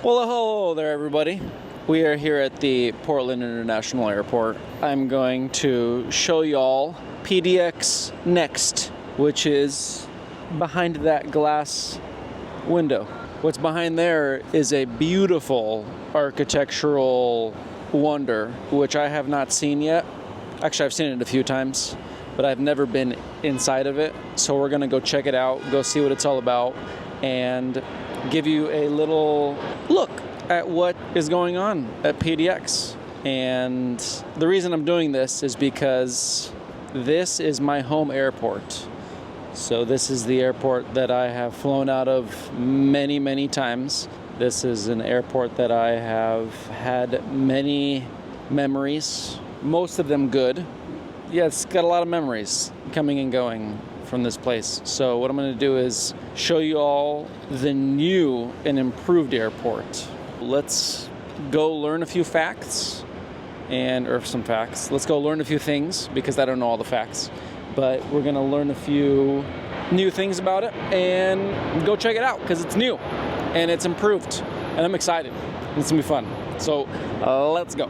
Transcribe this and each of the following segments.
Well, hello there, everybody. We are here at the Portland International Airport. I'm going to show y'all PDX Next, which is behind that glass window. What's behind there is a beautiful architectural wonder, which I have not seen yet. Actually, I've seen it a few times, but I've never been inside of it. So we're gonna go check it out, go see what it's all about, and give you a little look at what is going on at PDX. And the reason I'm doing this is because this is my home airport. So this is the airport that I have flown out of many, many times. This is an airport that I have had many memories, most of them good. Yeah, it's got a lot of memories coming and going from this place. So what I'm going to do is show you all the new and improved airport. Let's go learn a few facts or some facts. Let's go learn a few things because I don't know all the facts, but we're going to learn a few new things about it and go check it out because it's new and it's improved and I'm excited. It's going to be fun. So let's go.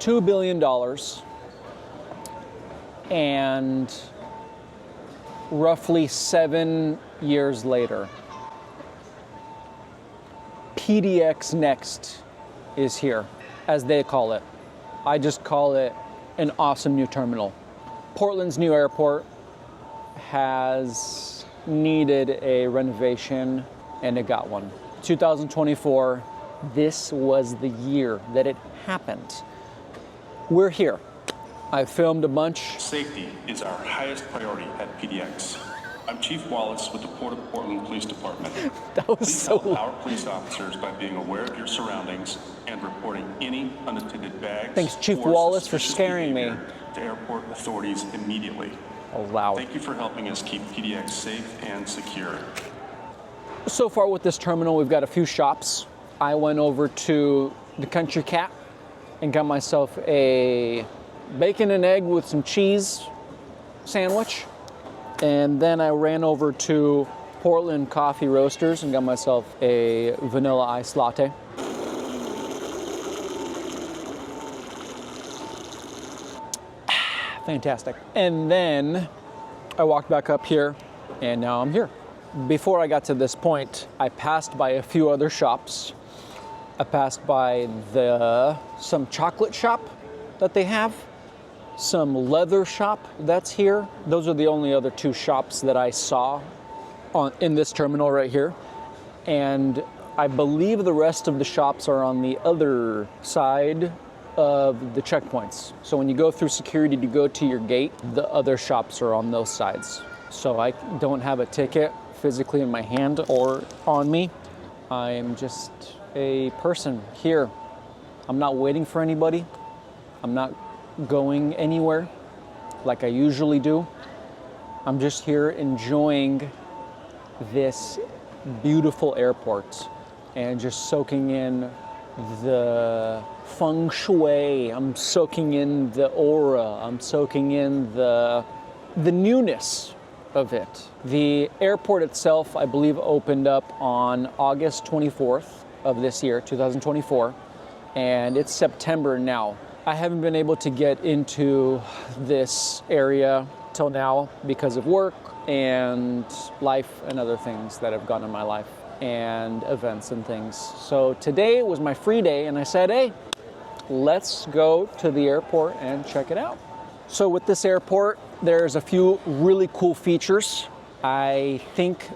$2 billion and roughly 7 years later, PDX Next is here, as they call it. I just call it an awesome new terminal. Portland's new airport has needed a renovation and it got one. 2024, this was the year that it happened. We're here. I filmed a bunch. Safety is our highest priority at PDX. I'm Chief Wallace with the Port of Portland Police Department. That was Please so help our police officers by being aware of your surroundings and reporting any unattended bags. Thanks, Chief or Wallace, for suspicious scaring me. behavior to airport authorities immediately. Oh, loud. Thank you for helping us keep PDX safe and secure. So far with this terminal, we've got a few shops. I went over to the Country Cat and got myself a bacon and egg with some cheese sandwich. And then I ran over to Portland Coffee Roasters and got myself a vanilla iced latte. Fantastic. And then I walked back up here and now I'm here. Before I got to this point, I passed by a few other shops. I passed by some chocolate shop that they have, some leather shop that's here. Those are the only other two shops that I saw in this terminal right here. And I believe the rest of the shops are on the other side of the checkpoints. So when you go through security to go to your gate, the other shops are on those sides. So I don't have a ticket physically in my hand or on me. I'm just a person here. I'm not waiting for anybody. I'm not going anywhere like I usually do. I'm just here enjoying this beautiful airport and just soaking in the feng shui. I'm soaking in the aura. I'm soaking in the newness of it. The airport itself, I believe, opened up on August 24th of this year, 2024, and it's September now. I haven't been able to get into this area till now because of work and life and other things that have gone in my life and events and things. So today was my free day and I said, hey, let's go to the airport and check it out. So with this airport, there's a few really cool features. I think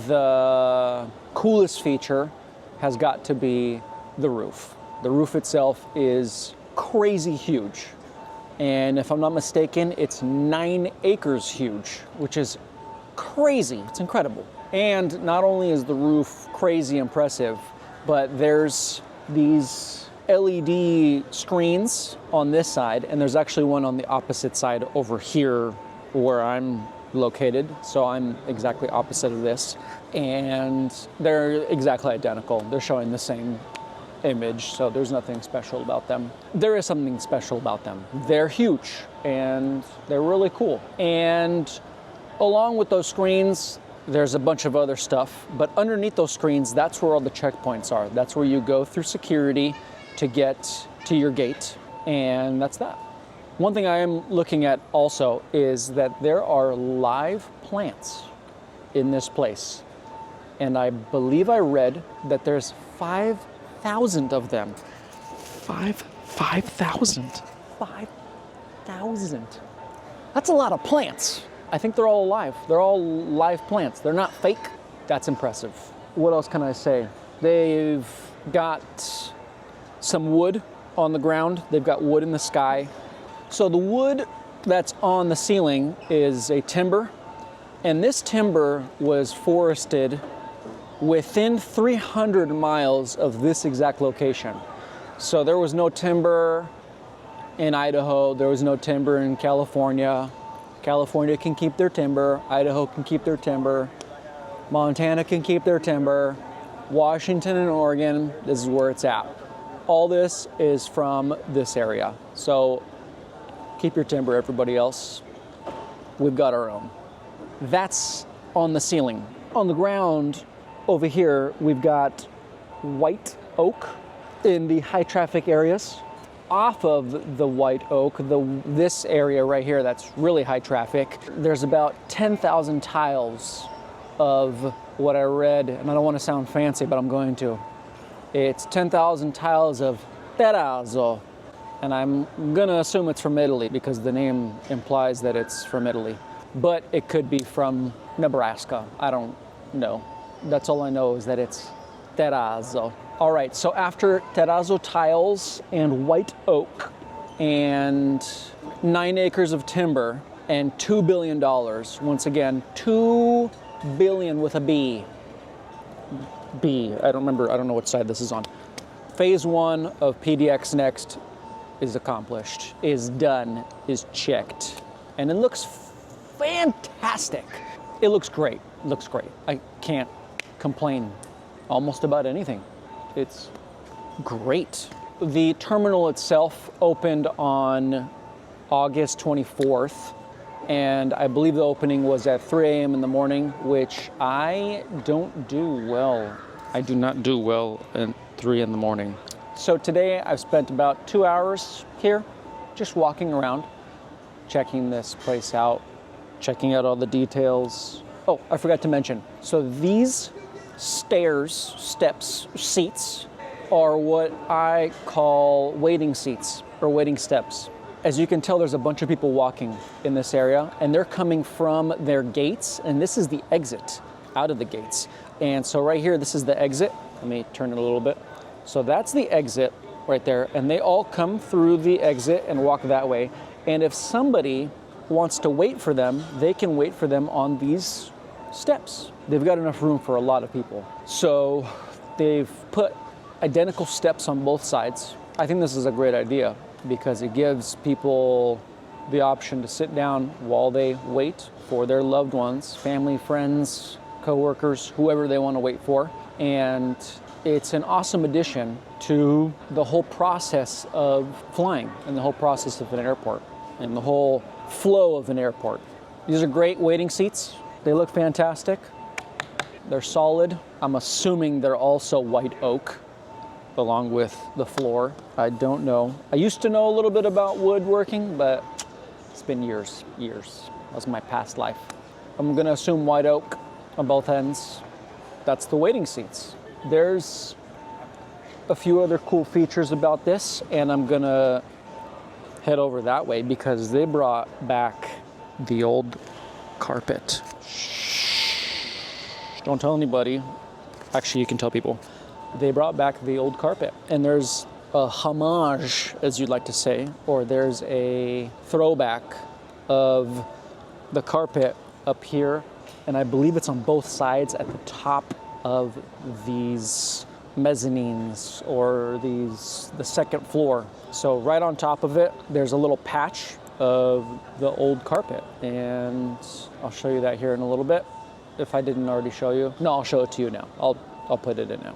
the coolest feature has got to be the roof. The roof itself is crazy huge. And if I'm not mistaken, it's 9 acres huge, which is crazy. It's incredible. And not only is the roof crazy impressive, but there's these LED screens on this side, and there's actually one on the opposite side over here where I'm located. So I'm exactly opposite of this. And they're exactly identical. They're showing the same image, so there's nothing special about them. There is something special about them. They're huge and they're really cool. And along with those screens, there's a bunch of other stuff, but underneath those screens, that's where all the checkpoints are. That's where you go through security to get to your gate, and that's that. One thing I am looking at also is that there are live plants in this place. And I believe I read that there's 5,000 of them. 5,000. 5,000. That's a lot of plants. I think they're all alive. They're all live plants. They're not fake. That's impressive. What else can I say? They've got some wood on the ground. They've got wood in the sky. So the wood that's on the ceiling is a timber, and this timber was forested within 300 miles of this exact location. So there was no timber in Idaho, there was no timber in California. California can keep their timber, Idaho can keep their timber, Montana can keep their timber, Washington and Oregon, this is where it's at. All this is from this area. So keep your timber, everybody else. We've got our own. That's on the ceiling. On the ground over here, we've got white oak in the high traffic areas. Off of the white oak, this area right here that's really high traffic, there's about 10,000 tiles of what I read, and I don't want to sound fancy, but I'm going to. It's 10,000 tiles of terrazzo. And I'm gonna assume it's from Italy because the name implies that it's from Italy. But it could be from Nebraska. I don't know. That's all I know is that it's terrazzo. All right, so after terrazzo tiles and white oak and 9 acres of timber and $2 billion, once again, 2 billion with a B. I don't know what side this is on. Phase 1 of PDX Next is accomplished, is done, is checked. And it looks fantastic. It looks great, I can't complain almost about anything. It's great. The terminal itself opened on August 24th, and I believe the opening was at 3 a.m. in the morning, which I don't do well. I do not do well at 3 in the morning. So today I've spent about 2 hours here, just walking around, checking this place out, checking out all the details. Oh, I forgot to mention. So these steps, seats, are what I call waiting seats or waiting steps. As you can tell, there's a bunch of people walking in this area, and they're coming from their gates, and this is the exit out of the gates. And so right here, this is the exit. Let me turn it a little bit. So that's the exit right there, and they all come through the exit and walk that way. And if somebody wants to wait for them, they can wait for them on these steps. They've got enough room for a lot of people. So they've put identical steps on both sides, I think this is a great idea because it gives people the option to sit down while they wait for their loved ones, family, friends, coworkers, whoever they want to wait for. And it's an awesome addition to the whole process of flying and the whole process of an airport and the whole flow of an airport. These are great waiting seats. They look fantastic. They're solid. I'm assuming they're also white oak along with the floor. I don't know. I used to know a little bit about woodworking, but it's been years. That was my past life. I'm gonna assume white oak on both ends. That's the waiting seats. There's a few other cool features about this, and I'm gonna head over that way because they brought back the old carpet. Shh. Don't tell anybody. Actually, you can tell people. They brought back the old carpet, and there's a homage, as you'd like to say, or there's a throwback of the carpet up here, and I believe it's on both sides at the top of these mezzanines or the second floor. So right on top of it, there's a little patch of the old carpet, and I'll show you that here in a little bit. If I didn't already show you, no, I'll show it to you now. I'll put it in now.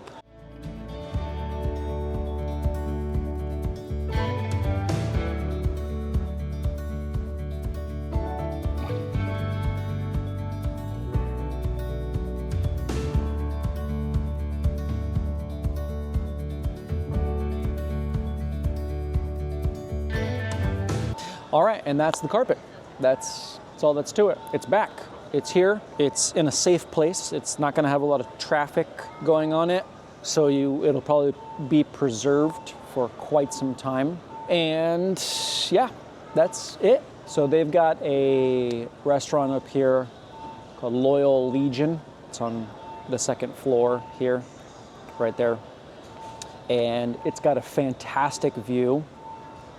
All right, and that's the carpet. That's all that's to it. It's back. It's here. It's in a safe place. It's not going to have a lot of traffic going on it, so it'll probably be preserved for quite some time. And yeah, that's it. So they've got a restaurant up here called Loyal Legion. It's on the second floor here, right there. And it's got a fantastic view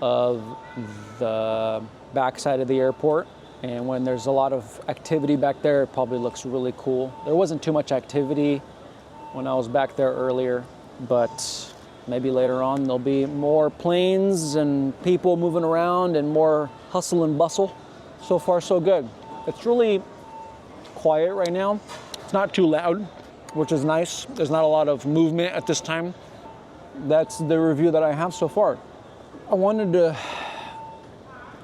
of the backside of the airport, and when there's a lot of activity back there, it probably looks really cool. There wasn't too much activity when I was back there earlier, but maybe later on there'll be more planes and people moving around and more hustle and bustle. So far so good. It's really quiet right now. It's not too loud, which is nice. There's not a lot of movement at this time. That's the review that I have so far. I wanted to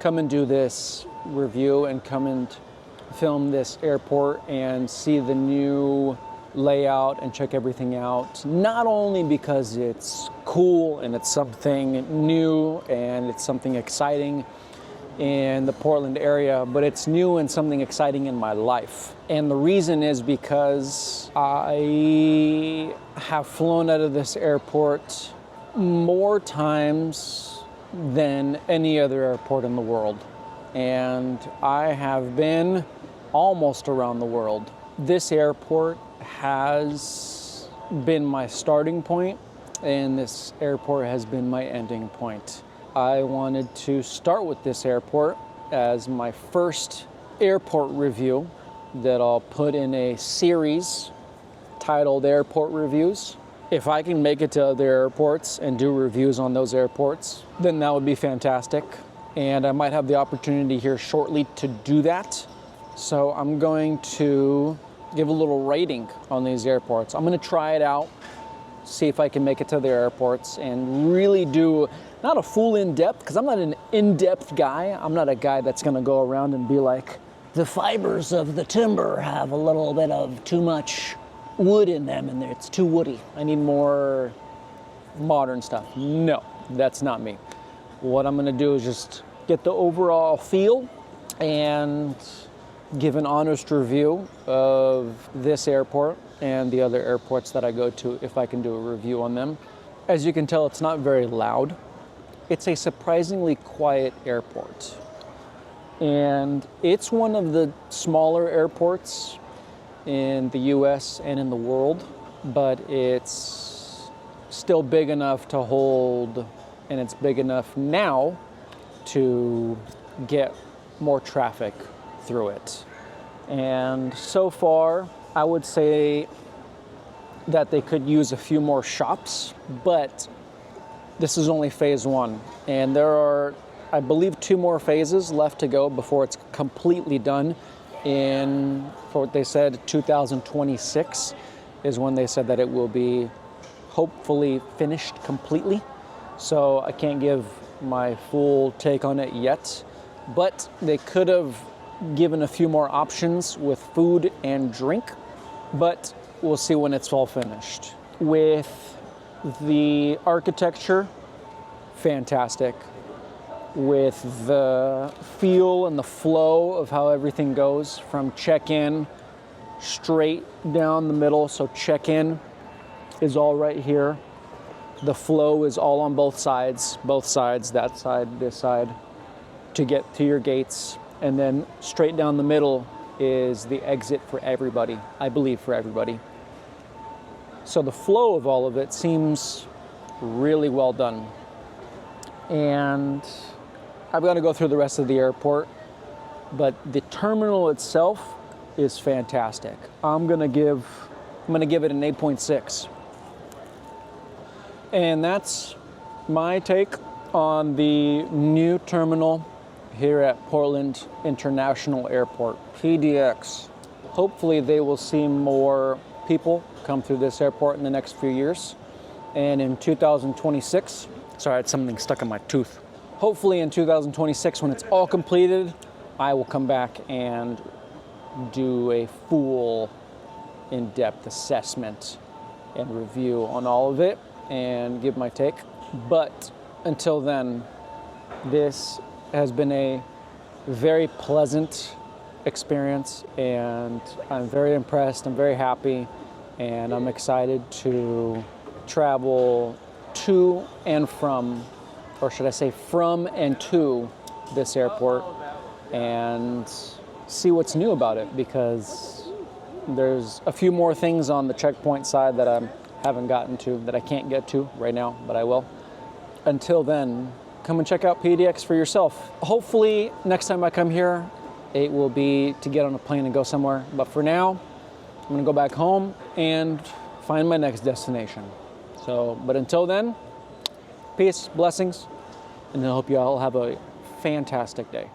come and do this review and come and film this airport and see the new layout and check everything out. Not only because it's cool and it's something new and it's something exciting in the Portland area, but it's new and something exciting in my life. And the reason is because I have flown out of this airport more times than any other airport in the world. And I have been almost around the world. This airport has been my starting point, and this airport has been my ending point. I wanted to start with this airport as my first airport review that I'll put in a series titled Airport Reviews. If I can make it to other airports and do reviews on those airports, then that would be fantastic. And I might have the opportunity here shortly to do that. So I'm going to give a little rating on these airports. I'm going to try it out, see if I can make it to their airports and really do not a full in-depth, because I'm not an in-depth guy. I'm not a guy that's going to go around and be like, the fibers of the timber have a little bit of too much wood in them and it's too woody. I need more modern stuff. No, that's not me. What I'm gonna do is just get the overall feel and give an honest review of this airport and the other airports that I go to if I can do a review on them. As you can tell, it's not very loud. It's a surprisingly quiet airport. And it's one of the smaller airports in the US and in the world, but it's still big enough to hold, and it's big enough now to get more traffic through it. And so far, I would say that they could use a few more shops, but this is only phase one, and there are, I believe, 2 more phases left to go before it's completely done. For what they said, 2026 is when they said that it will be hopefully finished completely. So I can't give my full take on it yet, but they could have given a few more options with food and drink, but we'll see when it's all finished. With the architecture, fantastic. With the feel and the flow of how everything goes from check-in straight down the middle. So check-in is all right here. The flow is all on both sides, that side, this side, to get to your gates. And then straight down the middle is the exit for everybody, I believe for everybody. So the flow of all of it seems really well done. And I've got to go through the rest of the airport, but the terminal itself is fantastic. I'm gonna give it an 8.6. And that's my take on the new terminal here at Portland International Airport, PDX. Hopefully they will see more people come through this airport in the next few years. And in 2026, sorry, I had something stuck in my tooth. Hopefully in 2026, when it's all completed, I will come back and do a full in-depth assessment and review on all of it and give my take. But until then, this has been a very pleasant experience, and I'm very impressed, I'm very happy, and I'm excited to travel to and from, or should I say from and to this airport, and see what's new about it, because there's a few more things on the checkpoint side that I haven't gotten to, that I can't get to right now, but I will. Until then, come and check out PDX for yourself. Hopefully next time I come here, it will be to get on a plane and go somewhere. But for now, I'm gonna go back home and find my next destination. But until then, peace, blessings, and I hope you all have a fantastic day.